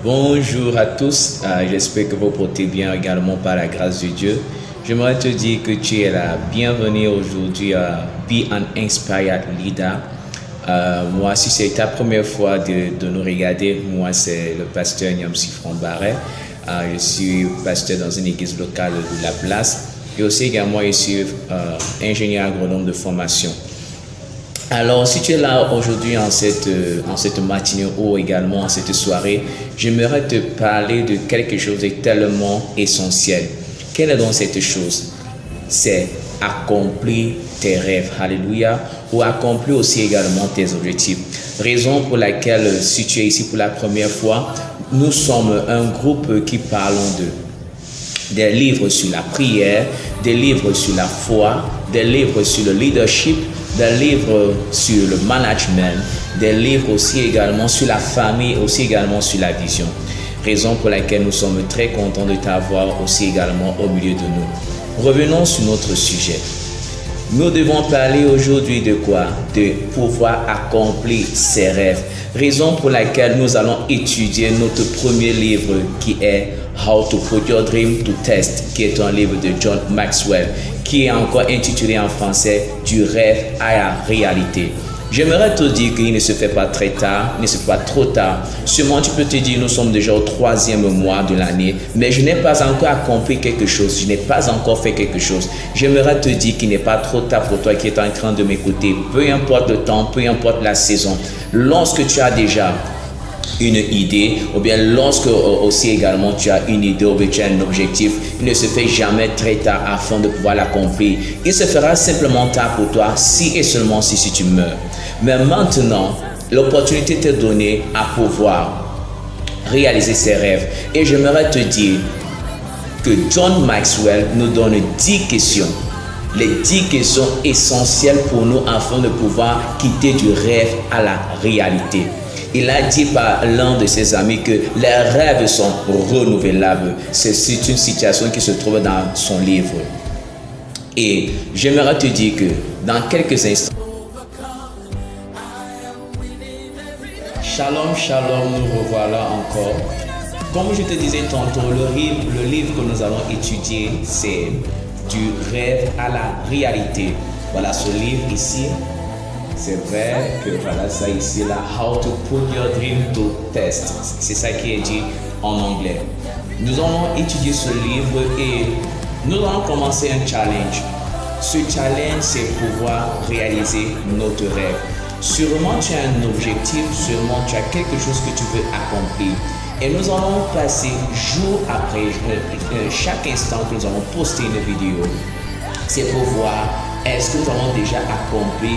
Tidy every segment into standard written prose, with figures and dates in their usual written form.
Bonjour à tous, j'espère que vous portez bien également par la grâce de Dieu. J'aimerais te dire que tu es la bienvenue aujourd'hui à Be an Inspired Leader. Moi, si c'est ta première fois de nous regarder, moi c'est le pasteur Nyamsi Frambaré. Je suis pasteur dans une église locale de La Place et aussi également je suis ingénieur agronome de formation. Alors, si tu es là aujourd'hui en cette matinée ou également en cette soirée, j'aimerais te parler de quelque chose de tellement essentiel. Quelle est donc cette chose? C'est accomplir tes rêves, alléluia, ou accomplir aussi également tes objectifs. Raison pour laquelle, si tu es ici pour la première fois, nous sommes un groupe qui parlons des livres sur la prière, des livres sur la foi, des livres sur le leadership, des livres sur le management, des livres aussi également sur la famille, aussi également sur la vision. Raison pour laquelle nous sommes très contents de t'avoir aussi également au milieu de nous. Revenons sur notre sujet. Nous devons parler aujourd'hui de quoi? De pouvoir accomplir ses rêves. Raison pour laquelle nous allons étudier notre premier livre qui est How to Put Your Dream to Test, qui est un livre de John Maxwell, qui est encore intitulé en français Du rêve à la réalité. J'aimerais te dire qu'il ne se fait pas très tard, il ne se fait pas trop tard. Sûrement tu peux te dire nous sommes déjà au 3e mois de l'année, mais je n'ai pas encore accompli quelque chose, je n'ai pas encore fait quelque chose. J'aimerais te dire qu'il n'est pas trop tard pour toi qui es en train de m'écouter. Peu importe le temps, peu importe la saison, lorsque tu as déjà une idée ou bien lorsque aussi également tu as une idée ou bien tu as un objectif, il ne se fait jamais très tard afin de pouvoir l'accomplir. Il se fera simplement tard pour toi si et seulement si tu meurs. Mais maintenant, l'opportunité t'est donnée à pouvoir réaliser ses rêves. Et j'aimerais te dire que John Maxwell nous donne 10 questions. Les 10 questions essentielles pour nous afin de pouvoir quitter du rêve à la réalité. Il a dit par l'un de ses amis que les rêves sont renouvelables. C'est une situation qui se trouve dans son livre. Et j'aimerais te dire que dans quelques instants, Shalom, shalom, nous revoilà encore. Comme je te disais tantôt, le livre que nous allons étudier, c'est Du rêve à la réalité. Voilà ce livre ici. C'est vrai que voilà ça ici là, How to Put Your Dream to Test. C'est ça qui est dit en anglais. Nous allons étudier ce livre et nous allons commencer un challenge. Ce challenge, c'est pouvoir réaliser notre rêve. Sûrement tu as un objectif, sûrement tu as quelque chose que tu veux accomplir. Et nous allons passer jour après chaque instant que nous allons poster une vidéo. C'est pour voir est-ce que nous avons déjà accompli,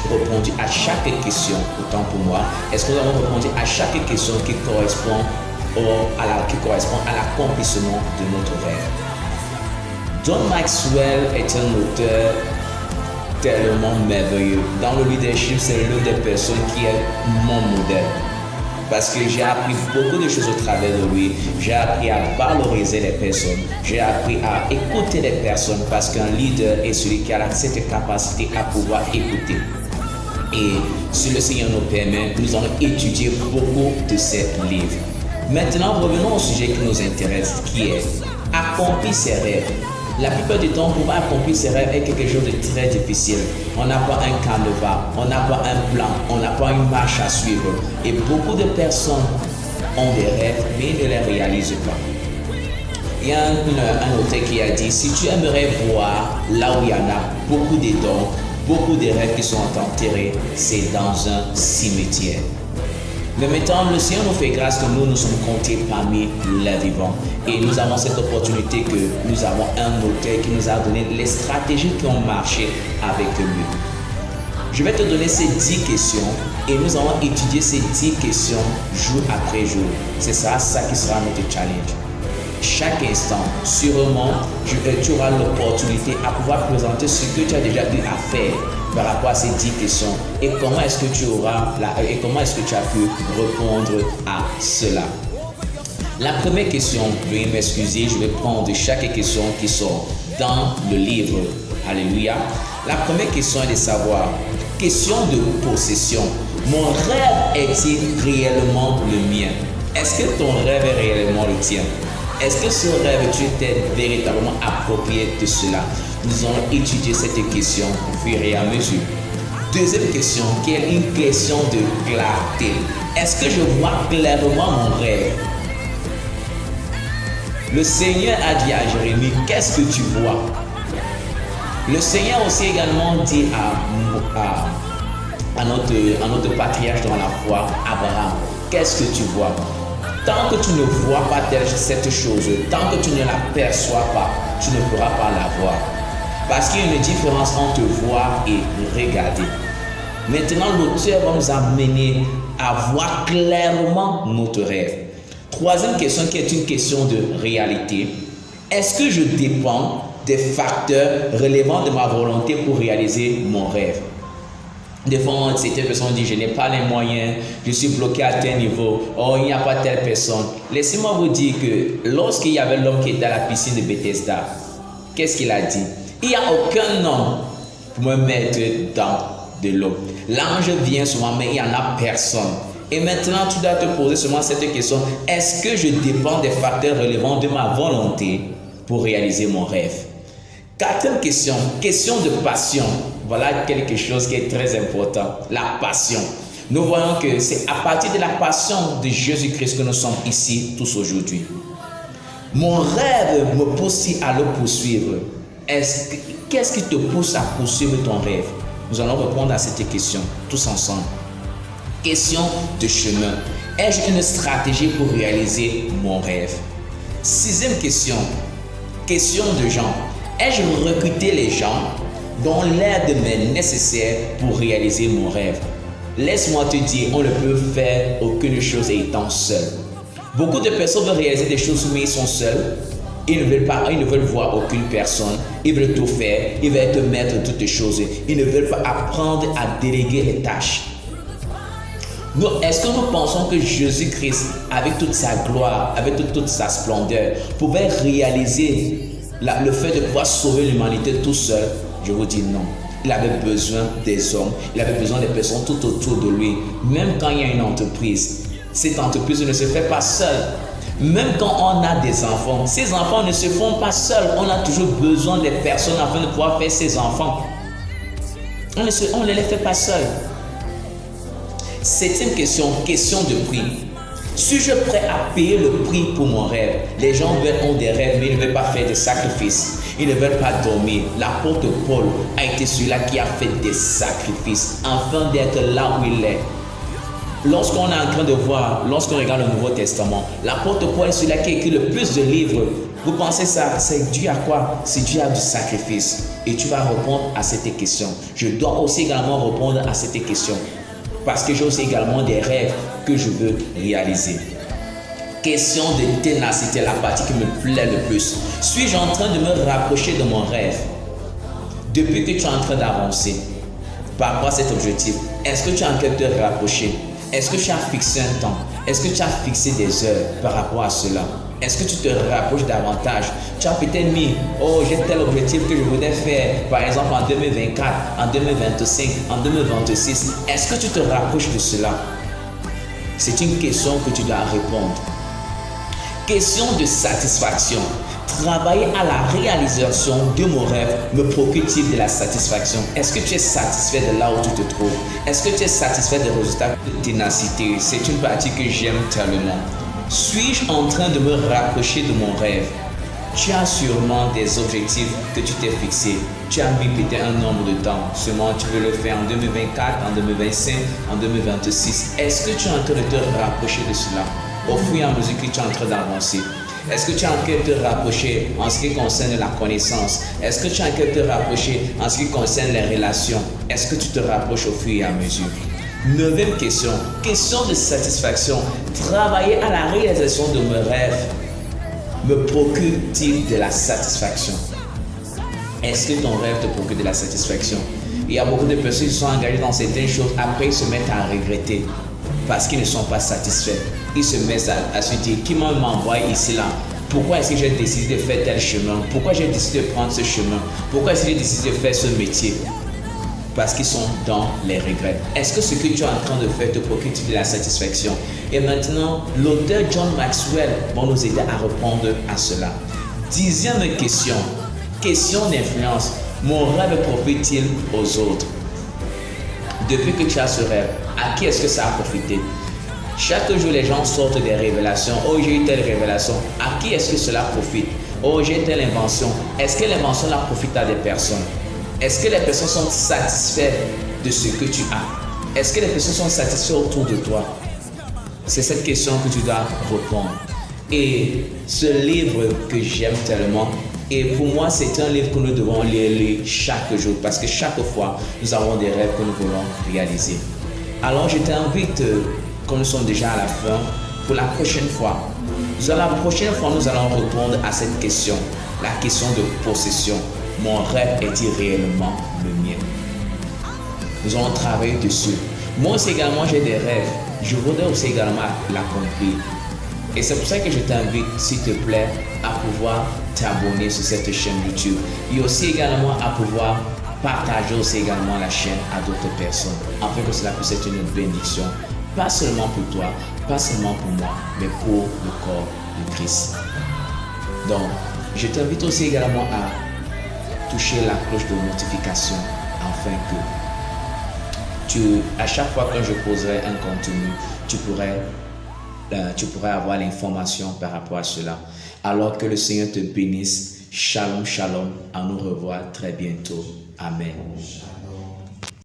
répondu à chaque question, autant pour moi, est-ce que nous avons répondu à chaque question qui correspond à l'accomplissement de notre rêve. John Maxwell est un auteur tellement merveilleux. Dans le leadership, c'est l'une des personnes qui est mon modèle. Parce que j'ai appris beaucoup de choses au travers de lui. J'ai appris à valoriser les personnes. J'ai appris à écouter les personnes parce qu'un leader est celui qui a cette capacité à pouvoir écouter. Et si le Seigneur nous permet, nous allons étudier beaucoup de ces livres. Maintenant, revenons au sujet qui nous intéresse, qui est accomplir ses rêves. La plupart du temps, pouvoir accomplir ses rêves est quelque chose de très difficile. On n'a pas un canevas, on n'a pas un plan, on n'a pas une marche à suivre. Et beaucoup de personnes ont des rêves, mais ne les réalisent pas. Il y a un auteur qui a dit, si tu aimerais voir là où il y en a beaucoup de dons, beaucoup de rêves qui sont enterrés, c'est dans un cimetière. Mais maintenant, le Seigneur nous fait grâce que nous sommes comptés parmi les vivants. Et nous avons cette opportunité que nous avons un auteur qui nous a donné les stratégies qui ont marché avec lui. Je vais te donner ces 10 questions et nous allons étudier ces 10 questions jour après jour. C'est ça qui sera notre challenge. Chaque instant, sûrement, tu auras l'opportunité à pouvoir présenter ce que tu as déjà eu à faire par rapport à ces 10 questions et comment est-ce que tu as pu répondre à cela. La première question, veuillez m'excuser, je vais prendre chaque question qui sort dans le livre. Alléluia. La première question est de savoir, question de possession, mon rêve est-il réellement le mien? Est-ce que ton rêve est réellement le tien? Est-ce que ce rêve, tu étais véritablement approprié de cela? Nous allons étudier cette question au fur et à mesure. Deuxième question, qui est une question de clarté. Est-ce que je vois clairement mon rêve? Le Seigneur a dit à Jérémie, qu'est-ce que tu vois? Le Seigneur aussi également dit à notre patriarche dans la foi, Abraham, qu'est-ce que tu vois? Tant que tu ne vois pas cette chose, tant que tu ne l'aperçois pas, tu ne pourras pas la voir. Parce qu'il y a une différence entre voir et regarder. Maintenant, l'auteur va nous amener à voir clairement notre rêve. Troisième question qui est une question de réalité. Est-ce que je dépends des facteurs relevant de ma volonté pour réaliser mon rêve? Des fois, certaines personnes disent, je n'ai pas les moyens, je suis bloqué à tel niveau, oh, il n'y a pas telle personne. Laissez-moi vous dire que lorsqu'il y avait l'homme qui était à la piscine de Bethesda, qu'est-ce qu'il a dit? Il n'y a aucun homme pour me mettre dans de l'eau. L'ange vient souvent, mais il n'y en a personne. Et maintenant, tu dois te poser seulement cette question, est-ce que je dépends des facteurs relevant de ma volonté pour réaliser mon rêve? Quatrième question, question de passion. Voilà quelque chose qui est très important, la passion. Nous voyons que c'est à partir de la passion de Jésus-Christ que nous sommes ici tous aujourd'hui. Mon rêve me pousse à le poursuivre. Qu'est-ce qui te pousse à poursuivre ton rêve? Nous allons répondre à cette question tous ensemble. Question de chemin. Ai-je une stratégie pour réaliser mon rêve? Sixième question. Question de gens. Ai-je recruté les gens dont l'aide m'est nécessaire pour réaliser mon rêve? Laisse-moi te dire, on ne peut faire aucune chose étant seul. Beaucoup de personnes veulent réaliser des choses, mais ils sont seuls. Ils ne veulent voir aucune personne. Ils veulent tout faire. Ils veulent te mettre toutes les choses. Ils ne veulent pas apprendre à déléguer les tâches. Est-ce que nous pensons que Jésus-Christ, avec toute sa gloire, avec toute sa splendeur, pouvait réaliser le fait de pouvoir sauver l'humanité tout seul? Je vous dis non. Il avait besoin des hommes, il avait besoin des personnes tout autour de lui. Même quand il y a une entreprise, cette entreprise ne se fait pas seule. Même quand on a des enfants, ces enfants ne se font pas seuls. On a toujours besoin des personnes afin de pouvoir faire ces enfants. On ne les fait pas seuls. Septième question, question de prix. Suis-je prêt à payer le prix pour mon rêve? Les gens ont des rêves, mais ils ne veulent pas faire des sacrifices. Ils ne veulent pas dormir. L'apôtre Paul a été celui-là qui a fait des sacrifices afin d'être là où il est. Lorsqu'on est en train de voir, lorsqu'on regarde le Nouveau Testament, l'apôtre Paul est celui-là qui a écrit le plus de livres. Vous pensez ça, c'est dû à quoi? C'est dû à du sacrifice. Et tu vas répondre à cette question. Je dois aussi également répondre à cette question. Parce que j'ai aussi également des rêves que je veux réaliser. Question de ténacité, la partie qui me plaît le plus. Suis-je en train de me rapprocher de mon rêve? Depuis que tu es en train d'avancer par rapport à cet objectif, est-ce que tu es en train de te rapprocher? Est-ce que tu as fixé un temps? Est-ce que tu as fixé des heures par rapport à cela? Est-ce que tu te rapproches davantage? Tu as peut-être mis, oh, j'ai tel objectif que je voudrais faire, par exemple en 2024, en 2025, en 2026. Est-ce que tu te rapproches de cela? C'est une question que tu dois répondre. Question de satisfaction. Travailler à la réalisation de mon rêve me procure-t-il de la satisfaction? Est-ce que tu es satisfait de là où tu te trouves? Est-ce que tu es satisfait des résultats de ténacité? C'est une partie que j'aime tellement. Suis-je en train de me rapprocher de mon rêve? Tu as sûrement des objectifs que tu t'es fixés. Tu as mis peut-être un nombre de temps. Seulement, tu veux le faire en 2024, en 2025, en 2026. Est-ce que tu es en train de te rapprocher de cela? Au fur et à mesure que tu es en train d'avancer. Est-ce que tu es en train de te rapprocher en ce qui concerne la connaissance? Est-ce que tu es en train de te rapprocher en ce qui concerne les relations? Est-ce que tu te rapproches au fur et à mesure? Neuvième question, question de satisfaction. Travailler à la réalisation de mes rêves me procure-t-il de la satisfaction? Est-ce que ton rêve te procure de la satisfaction? Il y a beaucoup de personnes qui sont engagées dans certaines choses, après ils se mettent à regretter parce qu'ils ne sont pas satisfaits. Ils se mettent à se dire, qui m'envoie ici là? Pourquoi est-ce que j'ai décidé de faire tel chemin? Pourquoi j'ai décidé de prendre ce chemin? Pourquoi est-ce que j'ai décidé de faire ce métier? parce qu'ils sont dans les regrets. Est-ce que ce que tu es en train de faire te procure de la satisfaction? Et maintenant, l'auteur John Maxwell va nous aider à répondre à cela. 10e question d'influence. Mon rêve profite-t-il aux autres? Depuis que tu as ce rêve, à qui est-ce que ça a profité? Chaque jour, les gens sortent des révélations. Oh, j'ai eu telle révélation. À qui est-ce que cela profite? Oh, j'ai telle invention. Est-ce que l'invention là profite à des personnes? Est-ce que les personnes sont satisfaites de ce que tu as? Est-ce que les personnes sont satisfaites autour de toi? C'est cette question que tu dois répondre. Et ce livre que j'aime tellement, et pour moi, c'est un livre que nous devons lire chaque jour parce que chaque fois, nous avons des rêves que nous voulons réaliser. Alors, je t'invite, comme nous sommes déjà à la fin, pour la prochaine fois. La prochaine fois, nous allons répondre à cette question, la question de possession. Mon rêve est-il réellement le mien? Nous allons travailler dessus. Moi aussi également, j'ai des rêves. Je voudrais aussi également l'accomplir. Et c'est pour ça que je t'invite, s'il te plaît, à pouvoir t'abonner sur cette chaîne YouTube. Et aussi également à pouvoir partager aussi également la chaîne à d'autres personnes, afin que cela puisse être une bénédiction, pas seulement pour toi, pas seulement pour moi, mais pour le corps de Christ. Donc, je t'invite aussi également à toucher la cloche de notification, afin que à chaque fois que je poserai un contenu, tu pourrais avoir l'information par rapport à cela. Alors que le Seigneur te bénisse. Shalom, shalom. À nous revoir très bientôt. Amen.